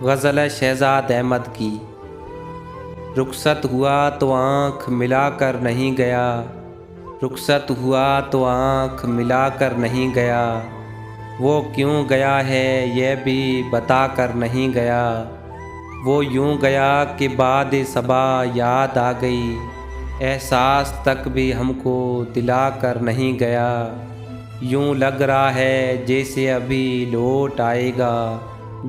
غزل شہزاد احمد کی۔ رخصت ہوا تو آنکھ ملا کر نہیں گیا، رخصت ہوا تو آنکھ ملا کر نہیں گیا، وہ کیوں گیا ہے یہ بھی بتا کر نہیں گیا، وہ یوں گیا کہ بعد صبا یاد آ گئی، احساس تک بھی ہم کو دلا کر نہیں گیا، یوں لگ رہا ہے جیسے ابھی لوٹ آئے گا،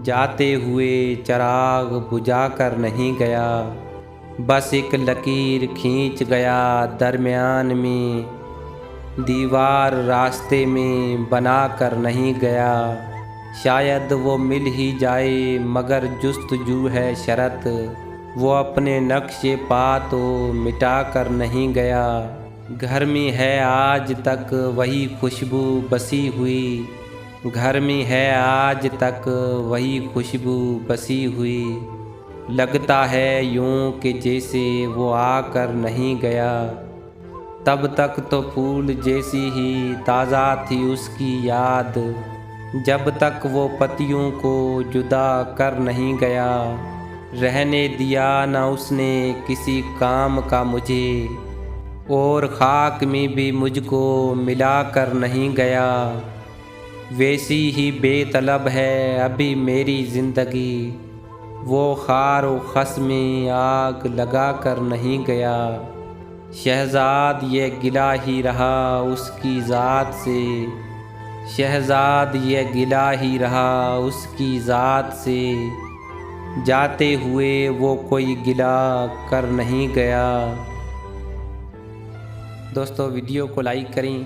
جاتے ہوئے چراغ بجھا کر نہیں گیا، بس ایک لکیر کھینچ گیا درمیان میں، دیوار راستے میں بنا کر نہیں گیا، شاید وہ مل ہی جائے مگر جستجو ہے شرط، وہ اپنے نقش پا تو مٹا کر نہیں گیا، گھر میں ہے آج تک وہی خوشبو بسی ہوئی، گھر میں ہے آج تک وہی خوشبو بسی ہوئی، لگتا ہے یوں کہ جیسے وہ آ کر نہیں گیا، تب تک تو پھول جیسی ہی تازہ تھی اس کی یاد، جب تک وہ پتیوں کو جدا کر نہیں گیا، رہنے دیا نہ اس نے کسی کام کا مجھے، اور خاک میں بھی مجھ کو ملا کر نہیں گیا، ویسی ہی بے طلب ہے ابھی میری زندگی، وہ خار و خس میں آگ لگا کر نہیں گیا، شہزاد یہ گلہ ہی رہا اس کی ذات سے، شہزاد یہ گلہ ہی رہا اس کی ذات سے، جاتے ہوئے وہ کوئی گلہ کر نہیں گیا۔ دوستو ویڈیو کو لائک کریں،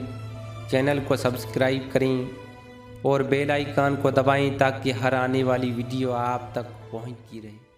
چینل کو سبسکرائب کریں اور بیل آئیکن کو دبائیں تاکہ ہر آنے والی ویڈیو آپ تک پہنچتی رہے۔